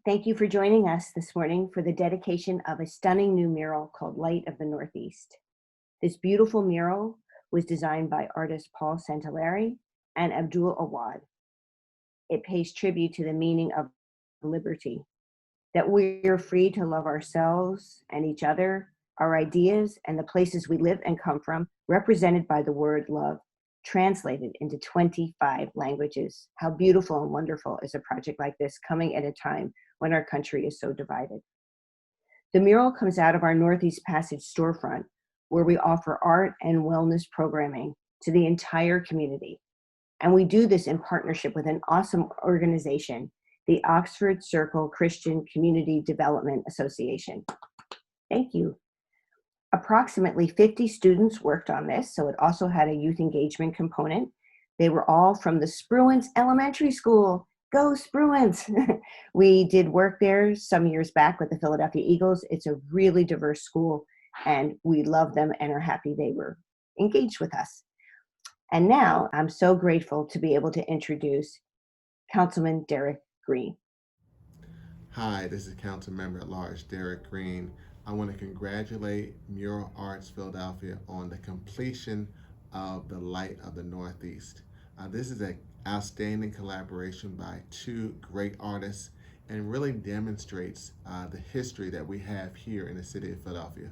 Thank you for joining us this morning for the dedication of a stunning new mural called Light of the Northeast. This beautiful mural was designed by artists Paul Santalari and Abdul Awad. It pays tribute to the meaning of liberty, that we're free to love ourselves and each other, our ideas, and the places we live and come from, represented by the word love, translated into 25 languages. How beautiful and wonderful is a project like this coming at a time when our country is so divided. The mural comes out of our Northeast Passage storefront, where we offer art and wellness programming to the entire community. And we do this in partnership with an awesome organization, the Oxford Circle Christian Community Development Association. Thank you. Approximately 50 students worked on this, so it also had a youth engagement component. They were all from the Spruance Elementary School. Go Spruance! We did work there some years back with the Philadelphia Eagles. It's a really diverse school, and we love them and are happy they were engaged with us. And now I'm so grateful to be able to introduce Councilman Derek Green. Hi, this is Council Member at Large Derek Green. I want to congratulate Mural Arts Philadelphia on the completion of the Light of the Northeast. This is an outstanding collaboration by two great artists and really demonstrates the history that we have here in the city of Philadelphia.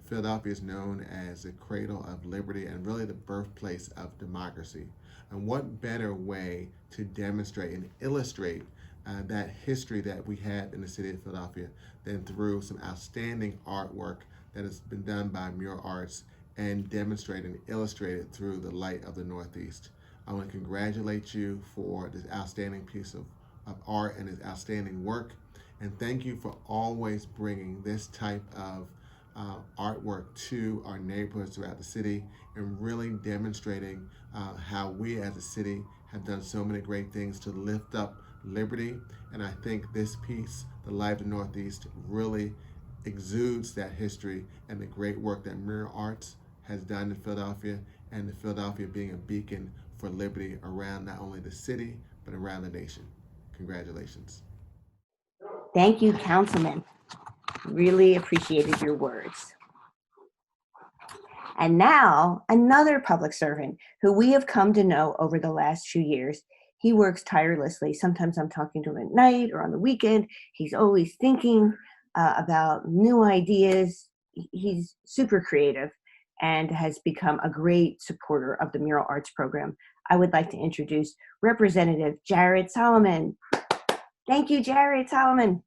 Philadelphia is known as the cradle of liberty and really the birthplace of democracy. And what better way to demonstrate and illustrate that history that we had in the city of Philadelphia than through some outstanding artwork that has been done by Mural Arts and demonstrated and illustrated through the Light of the Northeast. I want to congratulate you for this outstanding piece of art and this outstanding work. And thank you for always bringing this type of artwork to our neighborhoods throughout the city and really demonstrating how we as a city have done so many great things to lift up liberty. And I think this piece, The Light of the Northeast, really exudes that history and the great work that Mural Arts has done in Philadelphia, and the Philadelphia being a beacon for liberty around not only the city, but around the nation. Congratulations. Thank you, Councilman. Really appreciated your words. And now, another public servant who we have come to know over the last few years. He works tirelessly. Sometimes I'm talking to him at night or on the weekend. He's always thinking about new ideas. He's super creative and has become a great supporter of the Mural Arts program. I would like to introduce Representative Jared Solomon. Thank you, Jared Solomon.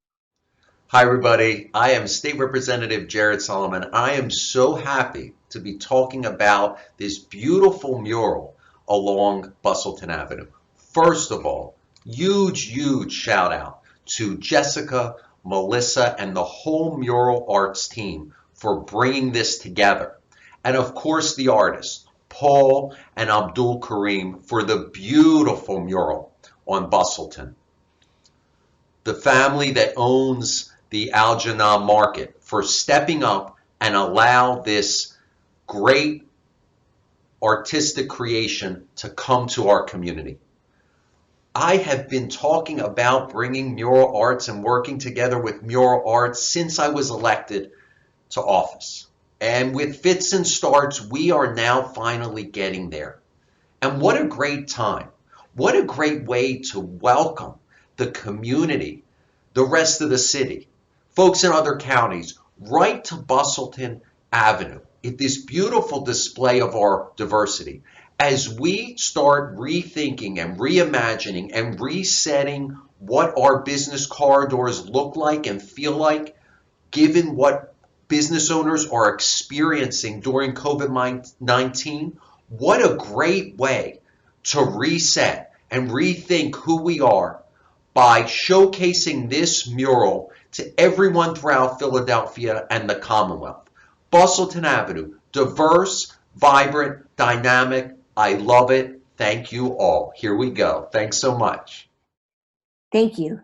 Hi, everybody. I am State Representative Jared Solomon. I am so happy to be talking about this beautiful mural along Bustleton Avenue. First of all, huge shout out to Jessica, Melissa, and the whole Mural Arts team for bringing this together. And of course, the artists, Paul and Abdul Karim, for the beautiful mural on Bustleton. The family that owns the Al Jannah Market for stepping up and allow this great artistic creation to come to our community. I have been talking about bringing Mural Arts and working together with Mural Arts since I was elected to office. And with fits and starts, we are now finally getting there. And what a great time. What a great way to welcome the community, the rest of the city, folks in other counties, right to Bustleton Avenue. This beautiful display of our diversity. As we start rethinking and reimagining and resetting what our business corridors look like and feel like, given what business owners are experiencing during COVID-19, what a great way to reset and rethink who we are by showcasing this mural to everyone throughout Philadelphia and the Commonwealth. Bustleton Avenue, diverse, vibrant, dynamic. I love it. Thank you all. Here we go. Thanks so much. Thank you.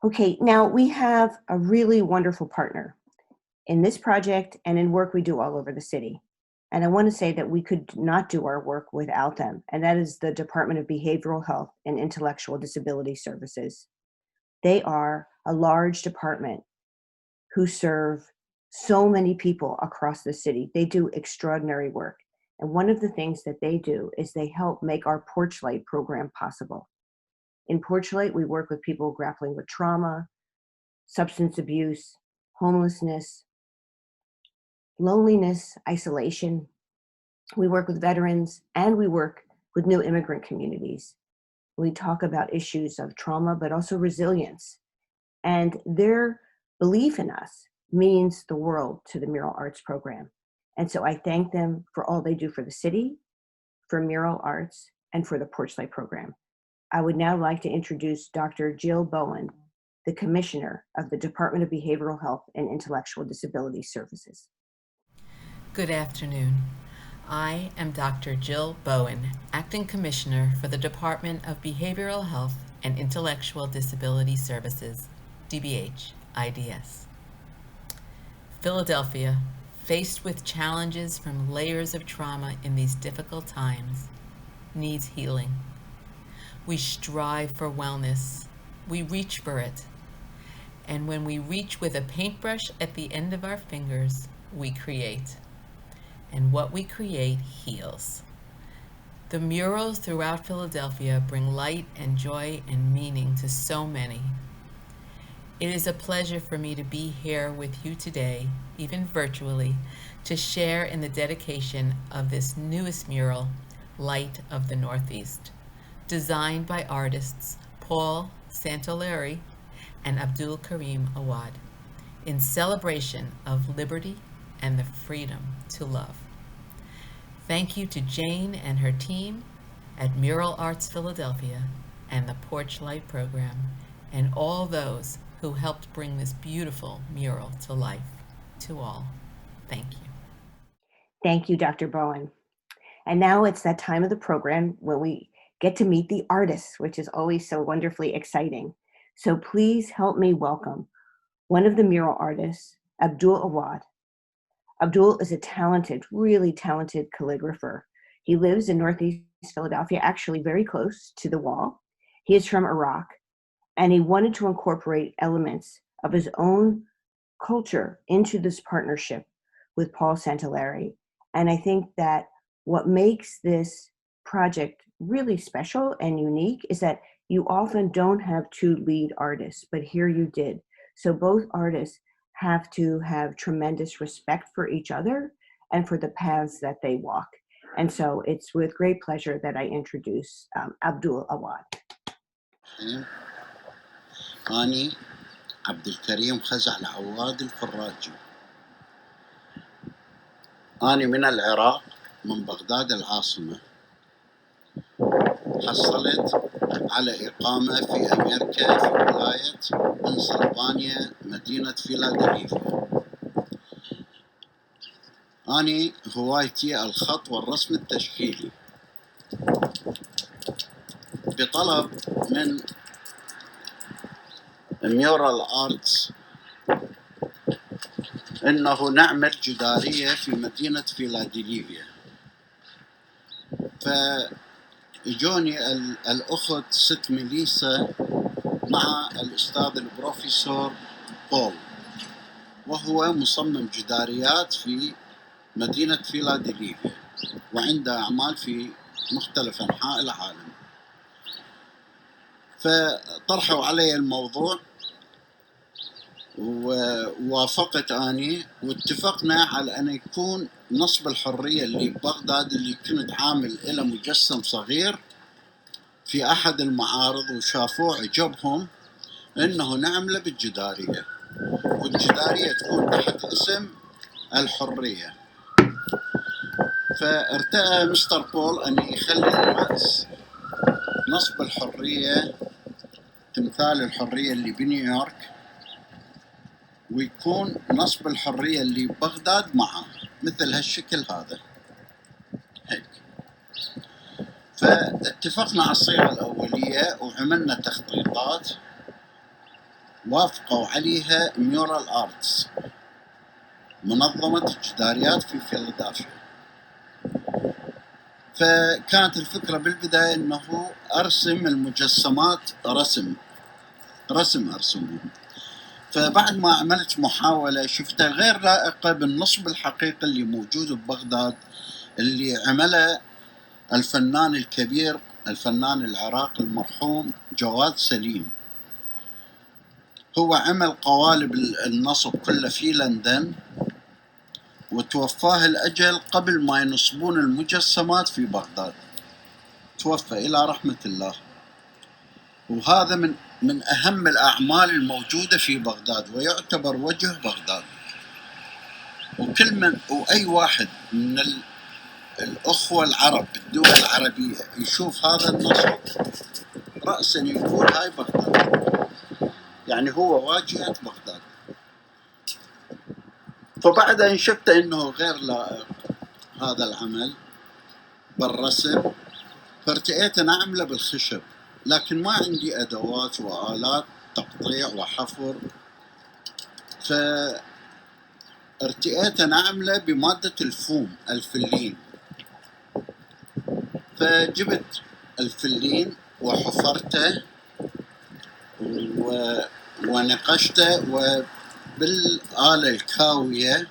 Okay, now we have a really wonderful partner in this project and in work we do all over the city. And I want to say that we could not do our work without them, and that is the Department of Behavioral Health and Intellectual Disability Services. They are a large department who serve so many people across the city. They do extraordinary work. And one of the things that they do is they help make our Porch Light program possible. In Porch Light, we work with people grappling with trauma, substance abuse, homelessness, loneliness, isolation. We work with veterans and we work with new immigrant communities. We talk about issues of trauma, but also resilience. And their belief in us means the world to the Mural Arts program. And so I thank them for all they do for the city, for Mural Arts, and for the Porch Light program. I would now like to introduce Dr. Jill Bowen, the Commissioner of the Department of Behavioral Health and Intellectual Disability Services. Good afternoon. I am Dr. Jill Bowen, Acting Commissioner for the Department of Behavioral Health and Intellectual Disability Services, DBH, IDS. Philadelphia, faced with challenges from layers of trauma in these difficult times, needs healing. We strive for wellness. We reach for it. And when we reach with a paintbrush at the end of our fingers, we create. And what we create heals. The murals throughout Philadelphia bring light and joy and meaning to so many. It is a pleasure for me to be here with you today, even virtually, to share in the dedication of this newest mural, Light of the Northeast, designed by artists Paul Santoleri and Abdul Karim Awad, in celebration of liberty and the freedom to love. Thank you to Jane and her team at Mural Arts Philadelphia and the Porch Light program, and all those who helped bring this beautiful mural to life. To all, thank you. Thank you, Dr. Bowen. And now it's that time of the program when we get to meet the artists, which is always so wonderfully exciting. So please help me welcome one of the mural artists, Abdul Awad. Abdul is a talented, really talented calligrapher. He lives in Northeast Philadelphia, actually very close to the Wall. He is from Iraq, and he wanted to incorporate elements of his own culture into this partnership with Paul Santoleri. And I think that what makes this project really special and unique is that you often don't have two lead artists, but here you did. So both artists have to have tremendous respect for each other and for the paths that they walk. And so it's with great pleasure that I introduce Abdul Awad. أنا عبد الكريم خزع العواد الفراجي. أنا من العراق، من بغداد العاصمة. حصلت على إقامة في أمريكا في ولاية بنسلفانيا مدينة فيلادلفيا. أنا هوايتي الخط والرسم التشكيلي. بطلب من ميورال آرتس إنه نعمل جدارية في مدينة فيلادلفيا، فإجوني الأخت ست ميليسا مع الأستاذ البروفيسور بول، وهو مصمم جداريات في مدينة فيلادلفيا وعنده أعمال في مختلف أنحاء العالم. فطرحوا علي الموضوع ووافقت أني، واتفقنا على أن يكون نصب الحرية اللي ببغداد، اللي كنت عامل إلى مجسم صغير في أحد المعارض وشافوه عجبهم إنه نعمله بالجدارية، والجدارية تكون تحت اسم الحرية. فارتأى مستر بول أن يخلي رأس نصب الحرية تمثال الحرية اللي بنيويورك، ويكون نصب الحرية اللي ببغداد معه مثل هالشكل هذا هيك. فاتفقنا على الصيغة الأولية وعملنا تخطيطات وافقوا عليها ميورال آرتس، منظمة الجداريات في فيلادلفيا. فكانت الفكرة بالبداية أنه أرسم المجسمات رسم أرسمهم، فبعد ما عملت محاولة شفتها غير لائقة بالنصب الحقيقي اللي موجود ببغداد، اللي عمله الفنان الكبير الفنان العراقي المرحوم جواد سليم. هو عمل قوالب النصب كله في لندن، وتوفاه الأجل قبل ما ينصبون المجسمات في بغداد، توفى إلى رحمة الله. وهذا من أهم الأعمال الموجودة في بغداد، ويعتبر وجه بغداد. وأي واحد من الأخوة العرب بالدول العربية يشوف هذا النصب رأسا يقول هاي بغداد، يعني هو واجهة بغداد. فبعد أن شفت أنه غير لائق هذا العمل بالرسم، فارتئيت أن أعمله بالخشب، لكن ما عندي أدوات وآلات تقطيع وحفر، فارتئيت أن أعمله بمادة الفوم الفلين. فجبت الفلين وحفرته ونقشته، وبالآلة الكاوية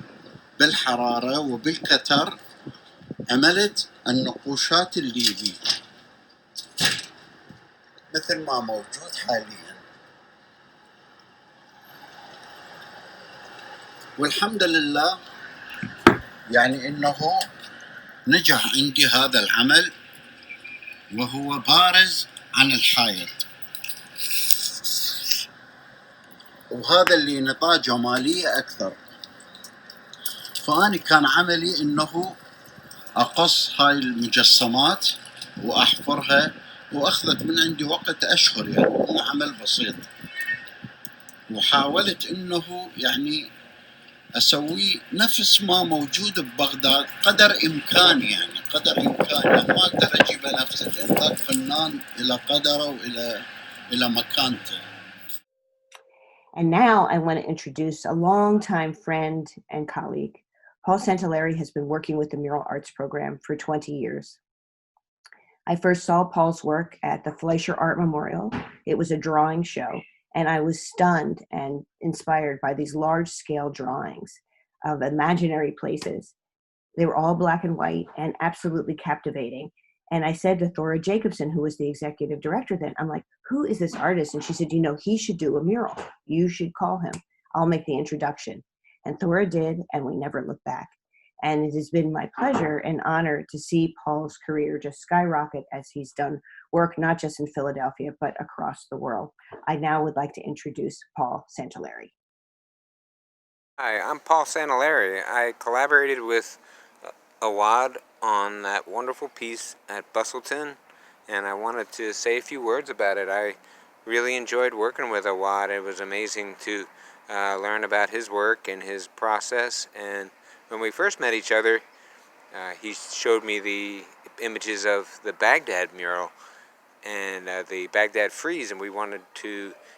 بالحرارة وبالكتر عملت النقوشات الليلي مثل ما موجود حاليا. والحمد لله يعني انه نجح عندي هذا العمل، وهو بارز عن الحائط، وهذا اللي نطاه جمالية أكثر. فأنا كان عملي إنه أقص هاي المجسمات وأحفرها، وأخذت من عندي وقت أشهر، يعني مو عمل بسيط. وحاولت إنه يعني أسوي نفس ما موجود ببغداد قدر إمكاني، يعني قدر إمكاني ما أقدر أجيبه نفسه، لأن فنان إلى قدره وإلى مكانته. And now I want to introduce a longtime friend and colleague. Paul Santelari has been working with the Mural Arts program for 20 years. I first saw Paul's work at the Fleischer Art Memorial. It was a drawing show, and I was stunned and inspired by these large-scale drawings of imaginary places. They were all black and white and absolutely captivating. And I said to Thora Jacobson, who was the executive director then, I'm like, who is this artist? And she said, you know, he should do a mural. You should call him. I'll make the introduction. And Thora did, and we never looked back. And it has been my pleasure and honor to see Paul's career just skyrocket as he's done work not just in Philadelphia, but across the world. I now would like to introduce Paul Santelari. Hi, I'm Paul Santelari. I collaborated with Awad on that wonderful piece at Bustleton, and I wanted to say a few words about it. I really enjoyed working with Awad. It was amazing to learn about his work and his process. And when we first met each other, he showed me the images of the Baghdad mural and the Baghdad frieze, and we wanted to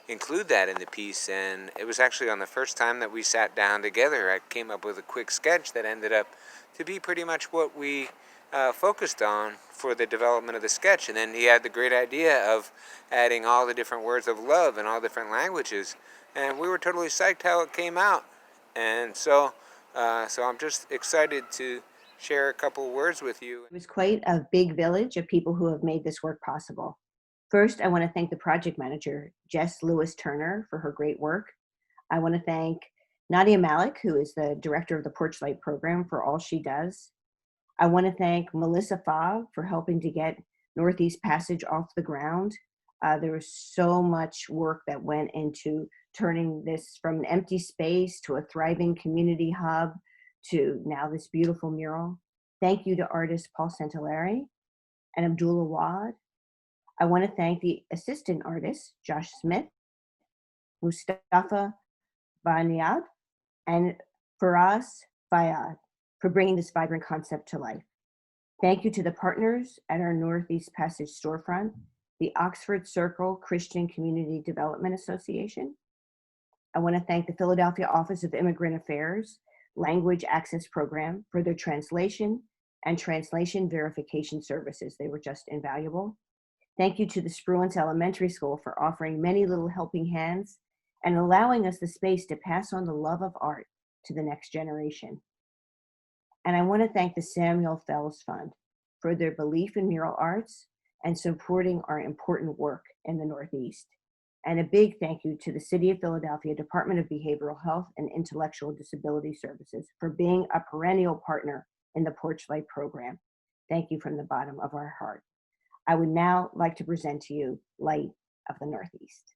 include that in the piece. And it was actually on the first time that we sat down together, I came up with a quick sketch that ended up to be pretty much what we focused on for the development of the sketch. And then he had the great idea of adding all the different words of love in all different languages, and we were totally psyched how it came out. And so I'm just excited to share a couple words with you. It was quite a big village of people who have made this work possible. First, I want to thank the project manager, Jess Lewis Turner, for her great work. I want to thank Nadia Malik, who is the director of the Porchlight program, for all she does. I want to thank Melissa Favre for helping to get Northeast Passage off the ground. There was so much work that went into turning this from an empty space to a thriving community hub to now this beautiful mural. Thank you to artist Paul Santelari and Abdul Awad. I want to thank the assistant artists, Josh Smith, Mustafa Baniad, and Faraz Fayad for bringing this vibrant concept to life. Thank you to the partners at our Northeast Passage storefront, the Oxford Circle Christian Community Development Association. I want to thank the Philadelphia Office of Immigrant Affairs Language Access Program for their translation and translation verification services. They were just invaluable. Thank you to the Spruance Elementary School for offering many little helping hands and allowing us the space to pass on the love of art to the next generation. And I want to thank the Samuel Fells Fund for their belief in mural arts and supporting our important work in the Northeast. And a big thank you to the City of Philadelphia Department of Behavioral Health and Intellectual Disability Services for being a perennial partner in the Porch Light program. Thank you from the bottom of our heart. I would now like to present to you Light of the Northeast.